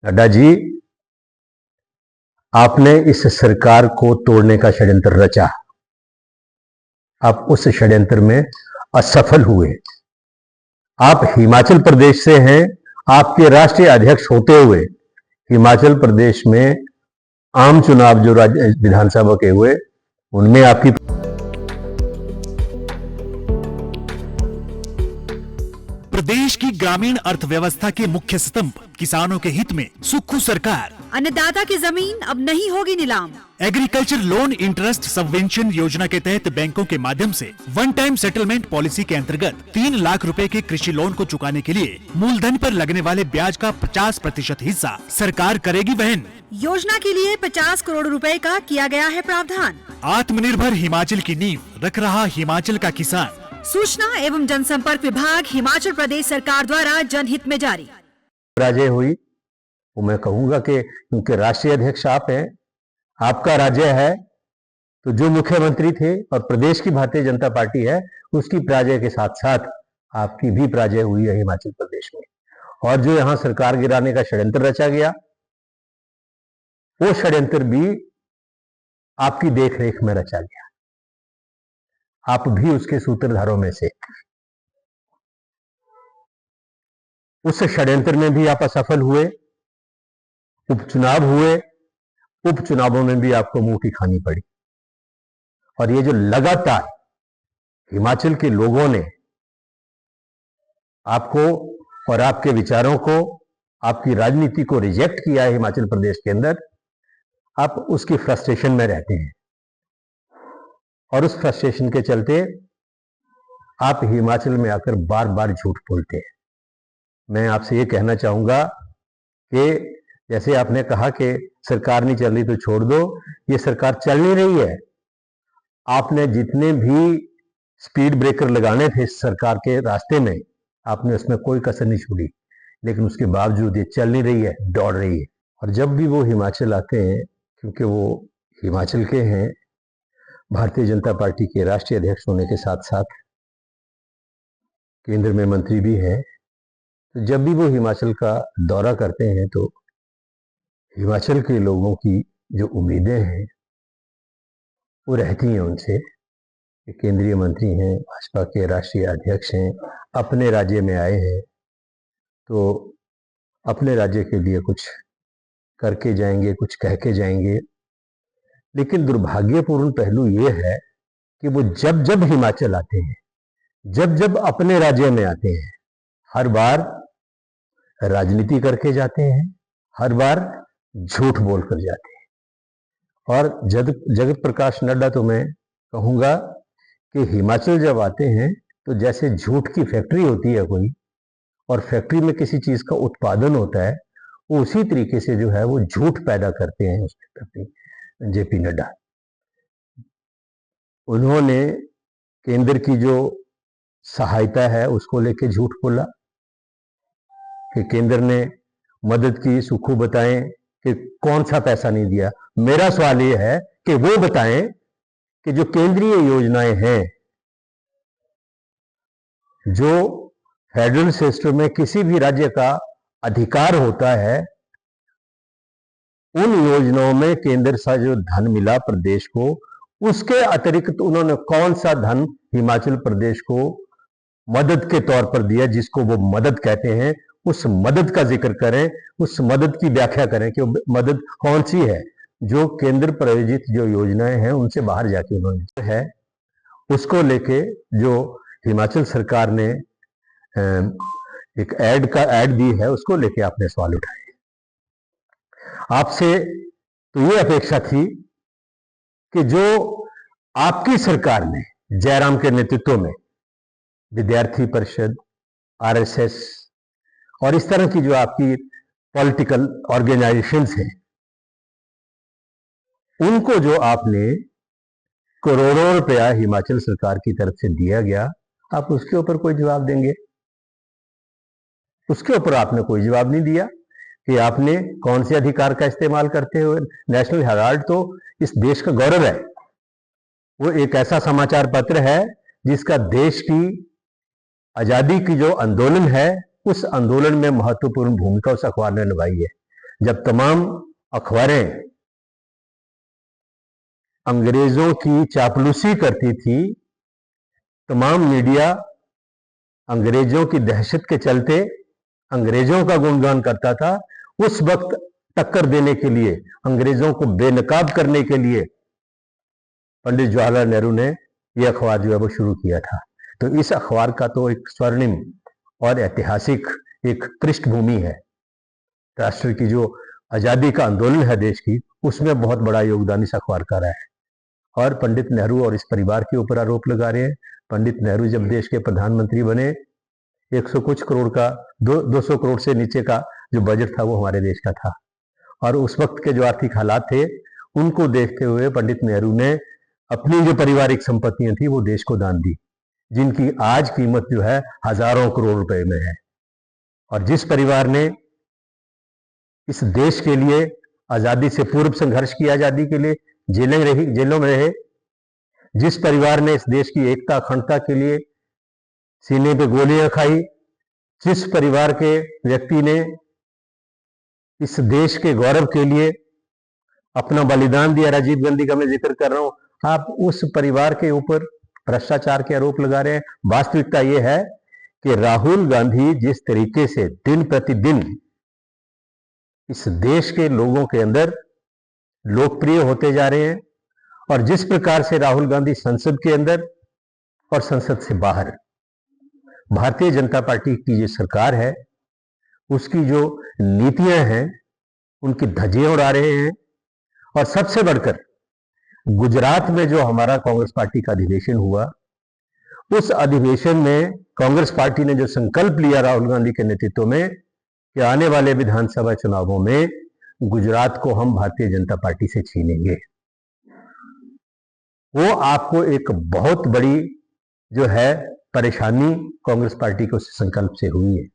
नड्डा जी, आपने इस सरकार को तोड़ने का षड्यंत्र रचा। आप उस षड्यंत्र में असफल हुए। आप हिमाचल प्रदेश से हैं। आपके राष्ट्रीय अध्यक्ष होते हुए हिमाचल प्रदेश में आम चुनाव जो राज्य विधानसभा के हुए, उनमें आपकी प्रदेश की ग्रामीण अर्थव्यवस्था के मुख्य स्तंभ किसानों के हित में सुक्खू सरकार। अन्नदाता की जमीन अब नहीं होगी नीलाम। एग्रीकल्चर लोन इंटरेस्ट सबवेंशन योजना के तहत बैंकों के माध्यम से वन टाइम सेटलमेंट पॉलिसी के अंतर्गत 3 लाख रुपए के कृषि लोन को चुकाने के लिए मूलधन पर लगने वाले ब्याज का 50% हिस्सा सरकार करेगी वहन। योजना के लिए 50 करोड़ रुपए का किया गया है प्रावधान। आत्मनिर्भर हिमाचल की नींव रख रहा हिमाचल का किसान। सूचना एवं जनसंपर्क विभाग, हिमाचल प्रदेश सरकार द्वारा जनहित में जारी। पराजय हुई, वो मैं कहूंगा कि क्योंकि राष्ट्रीय अध्यक्ष आप हैं, आपका राज्य है, तो जो मुख्यमंत्री थे और प्रदेश की भारतीय जनता पार्टी है, उसकी पराजय के साथ साथ आपकी भी पराजय हुई है हिमाचल प्रदेश में। और जो यहां सरकार गिराने का षड्यंत्र रचा गया, वो षड्यंत्र भी आपकी देखरेख में रचा गया। आप भी उसके सूत्रधारों में से। उस षड्यंत्र में भी आप असफल हुए। उपचुनाव हुए, उपचुनावों में भी आपको मुंह की खानी पड़ी। और ये जो लगातार हिमाचल के लोगों ने आपको और आपके विचारों को, आपकी राजनीति को रिजेक्ट किया है हिमाचल प्रदेश के अंदर, आप उसकी फ्रस्ट्रेशन में रहते हैं। और उस फ्रस्ट्रेशन के चलते आप हिमाचल में आकर बार बार झूठ बोलते हैं। मैं आपसे ये कहना चाहूंगा कि जैसे आपने कहा कि सरकार नहीं चल रही तो छोड़ दो, ये सरकार चल नहीं रही है। आपने जितने भी स्पीड ब्रेकर लगाने थे इस सरकार के रास्ते में, आपने उसमें कोई कसर नहीं छोड़ी, लेकिन उसके बावजूद ये चल नहीं रही है, दौड़ रही है। और जब भी वो हिमाचल आते हैं, क्योंकि वो हिमाचल के हैं, भारतीय जनता पार्टी के राष्ट्रीय अध्यक्ष होने के साथ साथ केंद्र में मंत्री भी हैं, तो जब भी वो हिमाचल का दौरा करते हैं तो हिमाचल के लोगों की जो उम्मीदें हैं वो रहती हैं उनसे कि केंद्रीय मंत्री हैं, भाजपा के राष्ट्रीय अध्यक्ष हैं, अपने राज्य में आए हैं तो अपने राज्य के लिए कुछ करके जाएंगे, कुछ कह के जाएंगे। लेकिन दुर्भाग्यपूर्ण पहलू ये है कि वो जब जब हिमाचल आते हैं, जब जब अपने राज्य में आते हैं, हर बार राजनीति करके जाते हैं, हर बार झूठ बोलकर जाते हैं। और जगत प्रकाश नड्डा, तो मैं कहूंगा कि हिमाचल जब आते हैं तो जैसे झूठ की फैक्ट्री होती है कोई, और फैक्ट्री में किसी चीज का उत्पादन होता है, वो उसी तरीके से जो है वो झूठ पैदा करते हैं उस फैक्ट्री। जेपी नड्डा, उन्होंने केंद्र की जो सहायता है उसको लेके झूठ बोला कि केंद्र ने मदद की। सुक्खू बताएं कि कौन सा पैसा नहीं दिया। मेरा सवाल यह है कि वो बताएं कि जो केंद्रीय योजनाएं हैं, जो फेडरल सिस्टम में किसी भी राज्य का अधिकार होता है, उन योजनाओं में केंद्र से जो धन मिला प्रदेश को, उसके अतिरिक्त उन्होंने कौन सा धन हिमाचल प्रदेश को मदद के तौर पर दिया, जिसको वो मदद कहते हैं। उस मदद का जिक्र करें, उस मदद की व्याख्या करें कि मदद कौन सी है। जो केंद्र प्रायोजित जो योजनाएं हैं उनसे बाहर जाके उन्होंने है, उसको लेके जो हिमाचल सरकार ने एक ऐड दी है, उसको लेके आपने सवाल उठाए। आपसे तो ये अपेक्षा थी कि जो आपकी सरकार ने जयराम के नेतृत्व में विद्यार्थी परिषद, आरएसएस और इस तरह की जो आपकी पॉलिटिकल ऑर्गेनाइजेशंस हैं, उनको जो आपने करोड़ों रुपया हिमाचल सरकार की तरफ से दिया गया, आप उसके ऊपर कोई जवाब देंगे? उसके ऊपर आपने कोई जवाब नहीं दिया कि आपने कौन से अधिकार का इस्तेमाल करते हुए। नेशनल हेराल्ड तो इस देश का गौरव है। वो एक ऐसा समाचार पत्र है जिसका देश की आजादी की जो आंदोलन है, उस आंदोलन में महत्वपूर्ण भूमिका उस अखबार ने निभाई है। जब तमाम अखबारें अंग्रेजों की चापलूसी करती थी, तमाम मीडिया अंग्रेजों की दहशत के चलते अंग्रेजों का गुणगान करता था, उस वक्त टक्कर देने के लिए, अंग्रेजों को बेनकाब करने के लिए पंडित जवाहरलाल नेहरू ने यह अखबार जो है वो शुरू किया था। तो इस अखबार का तो एक स्वर्णिम और ऐतिहासिक एक पृष्ठभूमि है। राष्ट्र की जो आजादी का आंदोलन है देश की, उसमें बहुत बड़ा योगदान इस अखबार का रहा है। और पंडित नेहरू और इस परिवार के ऊपर आरोप लगा रहे हैं। पंडित नेहरू जब देश के प्रधानमंत्री बने, 100 कुछ करोड़ का 200 करोड़ से नीचे का जो बजट था वो हमारे देश का था। और उस वक्त के जो आर्थिक हालात थे उनको देखते हुए पंडित नेहरू ने अपनी जो पारिवारिक संपत्तियां थी वो देश को दान दी, जिनकी आज कीमत जो है हजारों करोड़ रुपए में है। और जिस परिवार ने इस देश के लिए आजादी से पूर्व संघर्ष की, आजादी के लिए जेलों में रहे, जिस परिवार ने इस देश की एकता अखंडता के लिए सीने पे गोलियां खाई, जिस परिवार के व्यक्ति ने इस देश के गौरव के लिए अपना बलिदान दिया, राजीव गांधी का मैं जिक्र कर रहा हूं, आप उस परिवार के ऊपर भ्रष्टाचार के आरोप लगा रहे हैं। वास्तविकता यह है कि राहुल गांधी जिस तरीके से दिन प्रतिदिन इस देश के लोगों के अंदर लोकप्रिय होते जा रहे हैं, और जिस प्रकार से राहुल गांधी संसद के अंदर और संसद से बाहर भारतीय जनता पार्टी की जो सरकार है उसकी जो नीतियां हैं उनकी धज्जियां उड़ा रहे हैं। और सबसे बढ़कर गुजरात में जो हमारा कांग्रेस पार्टी का अधिवेशन हुआ, उस अधिवेशन में कांग्रेस पार्टी ने जो संकल्प लिया राहुल गांधी के नेतृत्व में कि आने वाले विधानसभा चुनावों में गुजरात को हम भारतीय जनता पार्टी से छीनेंगे, वो आपको एक बहुत बड़ी जो है परेशानी कांग्रेस पार्टी को उस संकल्प से हुई है।